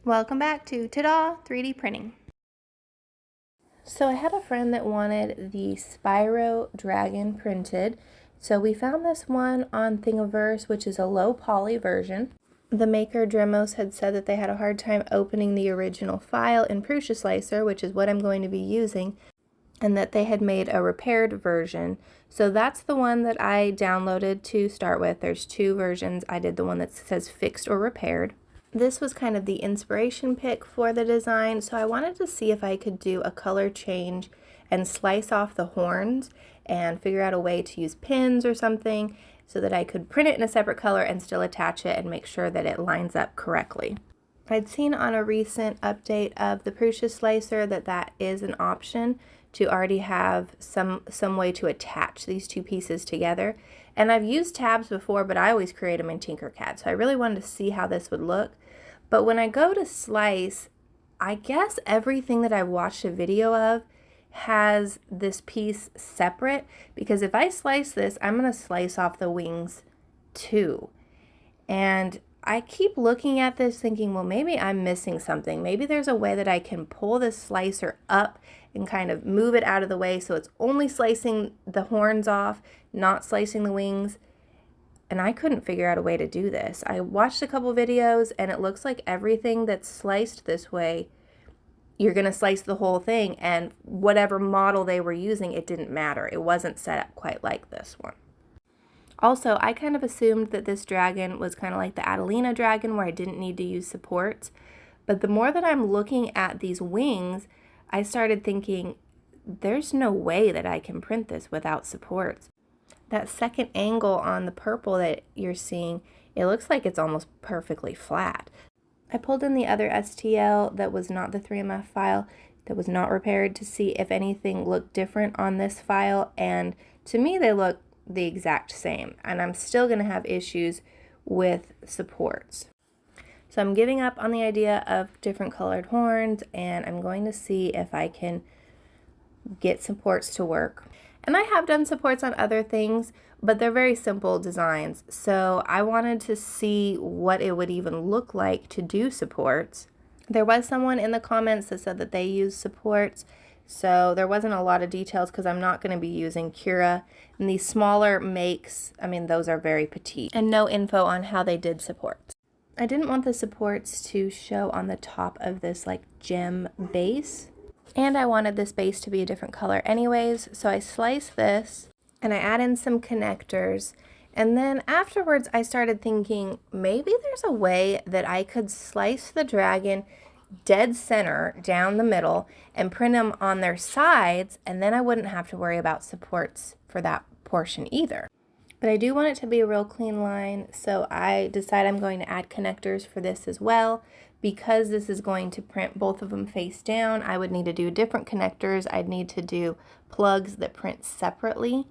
Welcome back to Ta-da 3D printing. So I had a friend that wanted the Spyro dragon printed. So we found this one on Thingiverse, which is a low poly version. The maker Dremos had said that they had a hard time opening the original file in Prusa Slicer, which is what I'm going to be using, and that they had made a repaired version. So that's the one that I downloaded to start with. There's two versions. I did the one that says fixed or repaired. This was kind of the inspiration pick for the design, so I wanted to see if I could do a color change and slice off the horns and figure out a way to use pins or something so that I could print it in a separate color and still attach it and make sure that it lines up correctly. I'd seen on a recent update of the Prusa Slicer that is an option to already have some way to attach these two pieces together. And I've used tabs before, but I always create them in Tinkercad, so I really wanted to see how this would look. But when I go to slice, I guess everything that I've watched a video of has this piece separate, because if I slice this, I'm going to slice off the wings too. And I keep looking at this thinking, well, maybe I'm missing something. Maybe there's a way that I can pull this slicer up and kind of move it out of the way so it's only slicing the horns off, not slicing the wings. And I couldn't figure out a way to do this. I watched a couple videos and it looks like everything that's sliced this way, you're going to slice the whole thing, and whatever model they were using, it didn't matter. It wasn't set up quite like this one. Also, I kind of assumed that this dragon was kind of like the Adelina dragon where I didn't need to use supports. But the more that I'm looking at these wings, I started thinking, there's no way that I can print this without supports. That second angle on the purple that you're seeing, it looks like it's almost perfectly flat. I pulled in the other STL that was not the 3MF file, that was not repaired, to see if anything looked different on this file, and to me they look the exact same, and I'm still going to have issues with supports. So I'm giving up on the idea of different colored horns, and I'm going to see if I can get supports to work. And I have done supports on other things, but they're very simple designs. So I wanted to see what it would even look like to do supports. There was someone in the comments that said that they use supports, so there wasn't a lot of details because I'm not going to be using Cura. And these smaller makes, I mean, those are very petite, and no info on how they did supports. I didn't want the supports to show on the top of this like gem base, and I wanted this base to be a different color anyways, so I slice this and I add in some connectors, and then afterwards I started thinking maybe there's a way that I could slice the dragon dead center down the middle and print them on their sides, and then I wouldn't have to worry about supports for that portion either. But I do want it to be a real clean line, so I decide I'm going to add connectors for this as well. Because this is going to print both of them face down, I would need to do different connectors. I'd need to do plugs that print separately.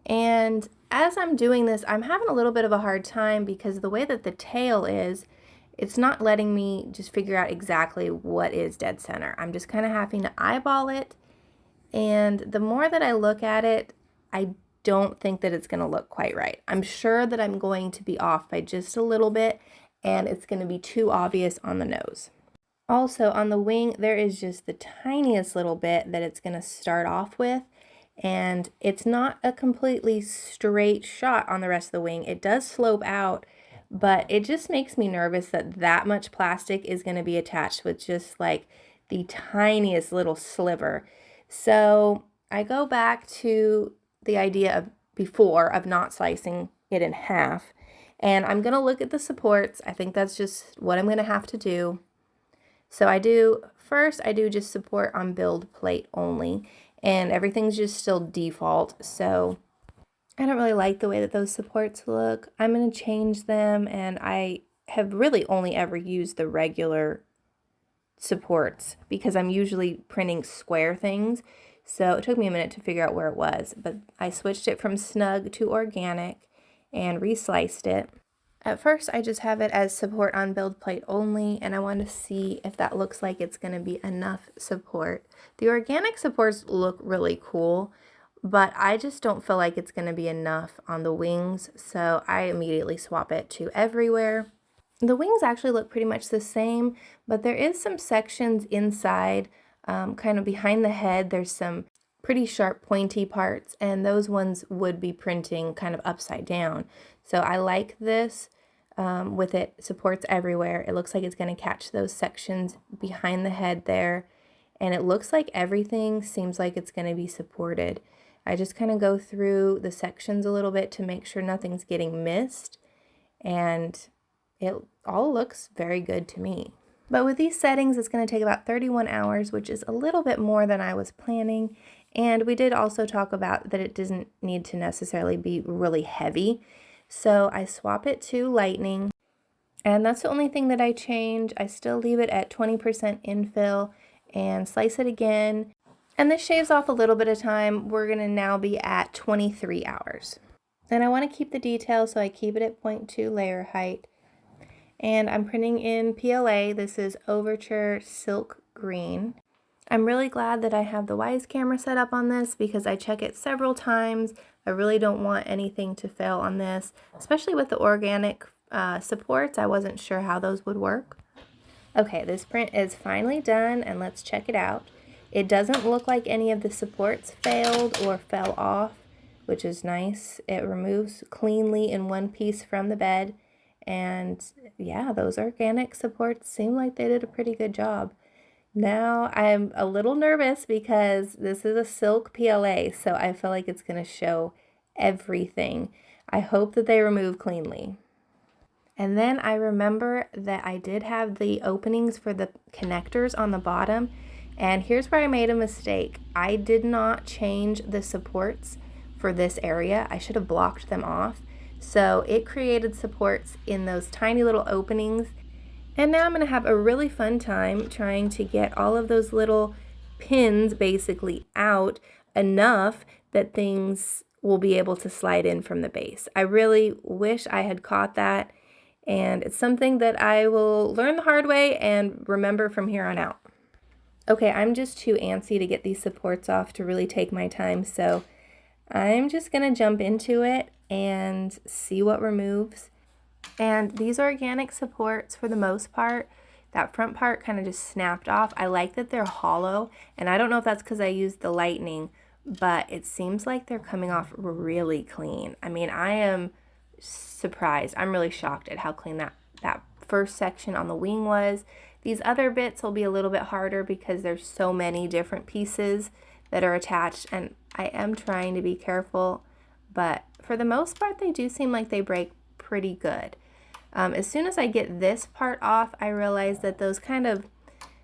And as I'm doing this, I'm having a little bit of a hard time because the way that the tail is, it's not letting me just figure out exactly what is dead center. I'm just kind of having to eyeball it. And the more that I look at it, I don't think that it's going to look quite right. I'm sure that I'm going to be off by just a little bit, and it's going to be too obvious on the nose. Also, on the wing, there is just the tiniest little bit that it's going to start off with, and it's not a completely straight shot on the rest of the wing. It does slope out, but it just makes me nervous that much plastic is going to be attached with just like the tiniest little sliver. So I go back to the idea of before of not slicing it in half, and I'm going to look at the supports. I think that's just what I'm going to have to do. So I do just support on build plate only, and everything's just still default. So I don't really like the way that those supports look. I'm going to change them, and I have really only ever used the regular supports because I'm usually printing square things. So it took me a minute to figure out where it was, but I switched it from snug to organic and resliced it. At first, I just have it as support on build plate only, and I want to see if that looks like it's going to be enough support. The organic supports look really cool, but I just don't feel like it's going to be enough on the wings, so I immediately swap it to everywhere. The wings actually look pretty much the same, but there is some sections inside, kind of behind the head. There's some pretty sharp pointy parts, and those ones would be printing kind of upside down. So I like this with it supports everywhere. It looks like it's going to catch those sections behind the head there, and it looks like everything seems like it's going to be supported. I just kind of go through the sections a little bit to make sure nothing's getting missed, and it all looks very good to me. But with these settings, it's going to take about 31 hours, which is a little bit more than I was planning. And we did also talk about that it doesn't need to necessarily be really heavy. So I swap it to lightning, and that's the only thing that I change. I still leave it at 20% infill and slice it again. And this shaves off a little bit of time. We're going to now be at 23 hours. And I want to keep the detail, so I keep it at 0.2 layer height. And I'm printing in PLA. This is Overture Silk Green. I'm really glad that I have the Wise camera set up on this because I check it several times. I really don't want anything to fail on this, especially with the organic supports. I wasn't sure how those would work. Okay, this print is finally done, and let's check it out. It doesn't look like any of the supports failed or fell off, which is nice. It removes cleanly in one piece from the bed. And yeah, those organic supports seem like they did a pretty good job. Now I'm a little nervous because this is a silk PLA, so I feel like it's going to show everything. I hope that they remove cleanly. And then I remember that I did have the openings for the connectors on the bottom. And here's where I made a mistake. I did not change the supports for this area. I should have blocked them off. So it created supports in those tiny little openings. And now I'm going to have a really fun time trying to get all of those little pins basically out enough that things will be able to slide in from the base. I really wish I had caught that, and it's something that I will learn the hard way and remember from here on out. Okay, I'm just too antsy to get these supports off to really take my time, so I'm just going to jump into it and see what removes. And these organic supports, for the most part, that front part kind of just snapped off. I like that they're hollow, and I don't know if that's because I used the lightning, but it seems like they're coming off really clean. I mean, I am surprised. I'm really shocked at how clean that first section on the wing was. These other bits will be a little bit harder because there's so many different pieces that are attached, and I am trying to be careful, but for the most part, they do seem like they break pretty good. As soon as I get this part off, I realize that those kind of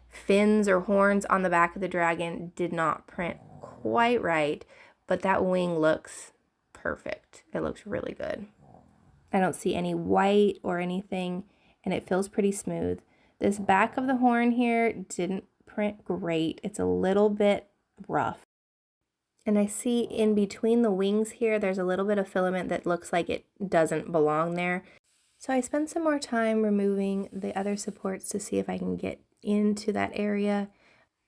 fins or horns on the back of the dragon did not print quite right, but that wing looks perfect. It looks really good. I don't see any white or anything, and it feels pretty smooth. This back of the horn here didn't print great. It's a little bit rough. And I see in between the wings here, there's a little bit of filament that looks like it doesn't belong there. So I spend some more time removing the other supports to see if I can get into that area.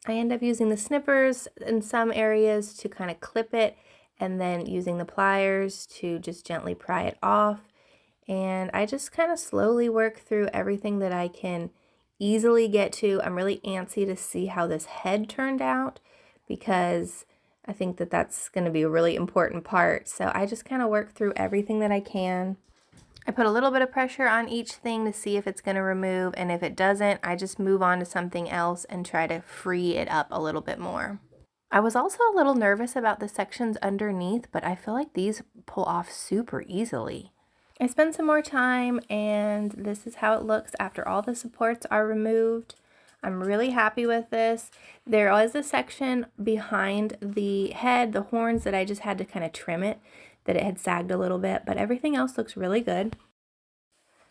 I end up using the snippers in some areas to kind of clip it, and then using the pliers to just gently pry it off. And I just kind of slowly work through everything that I can easily get to. I'm really antsy to see how this head turned out because I think that that's going to be a really important part. So I just kind of work through everything that I can. I put a little bit of pressure on each thing to see if it's going to remove, and if it doesn't, I just move on to something else and try to free it up a little bit more. I was also a little nervous about the sections underneath, but I feel like these pull off super easily. I spend some more time, and this is how it looks after all the supports are removed. I'm really happy with this. There was a section behind the head, the horns, that I just had to kind of trim it, that it had sagged a little bit, but everything else looks really good.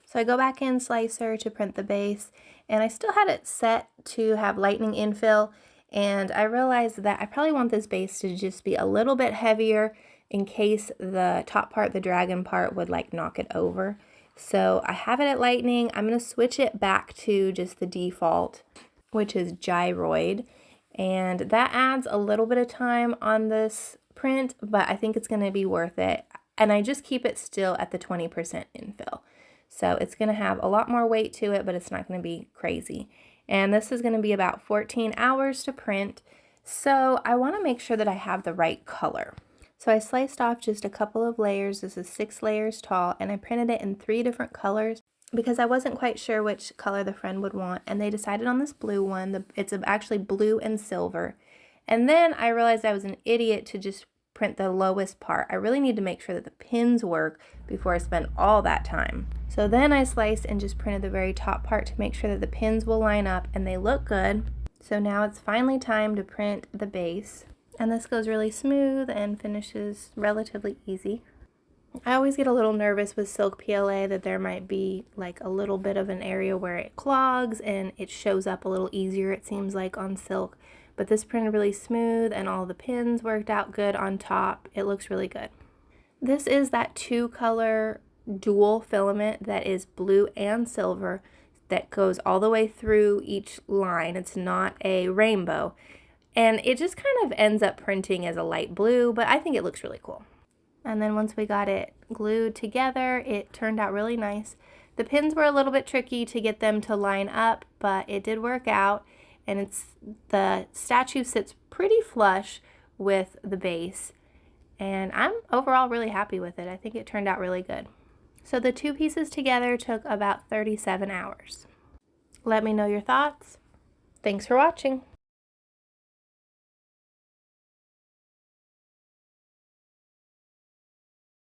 So I go back in Slicer to print the base, and I still had it set to have lightning infill, and I realized that I probably want this base to just be a little bit heavier in case the top part, the dragon part, would like knock it over. So I have it at lightning. I'm going to switch it back to just the default, which is gyroid, and that adds a little bit of time on this print, but I think it's going to be worth it. And I just keep it still at the 20% infill. So it's going to have a lot more weight to it, but it's not going to be crazy. And this is going to be about 14 hours to print. So I want to make sure that I have the right color. So I sliced off just a couple of layers. This is 6 layers tall, and I printed it in 3 different colors because I wasn't quite sure which color the friend would want, and they decided on this blue one. It's actually blue and silver. And then I realized I was an idiot to just print the lowest part. I really need to make sure that the pins work before I spend all that time. So then I sliced and just printed the very top part to make sure that the pins will line up and they look good. So now it's finally time to print the base. And this goes really smooth and finishes relatively easy. I always get a little nervous with silk PLA that there might be like a little bit of an area where it clogs and it shows up a little easier, it seems like, on silk. But this printed really smooth and all the pins worked out good on top. It looks really good. This is that 2-color dual filament that is blue and silver that goes all the way through each line. It's not a rainbow. And it just kind of ends up printing as a light blue, but I think it looks really cool. And then once we got it glued together, it turned out really nice. The pins were a little bit tricky to get them to line up, but it did work out. And the statue sits pretty flush with the base. And I'm overall really happy with it. I think it turned out really good. So the 2 pieces together took about 37 hours. Let me know your thoughts. Thanks for watching.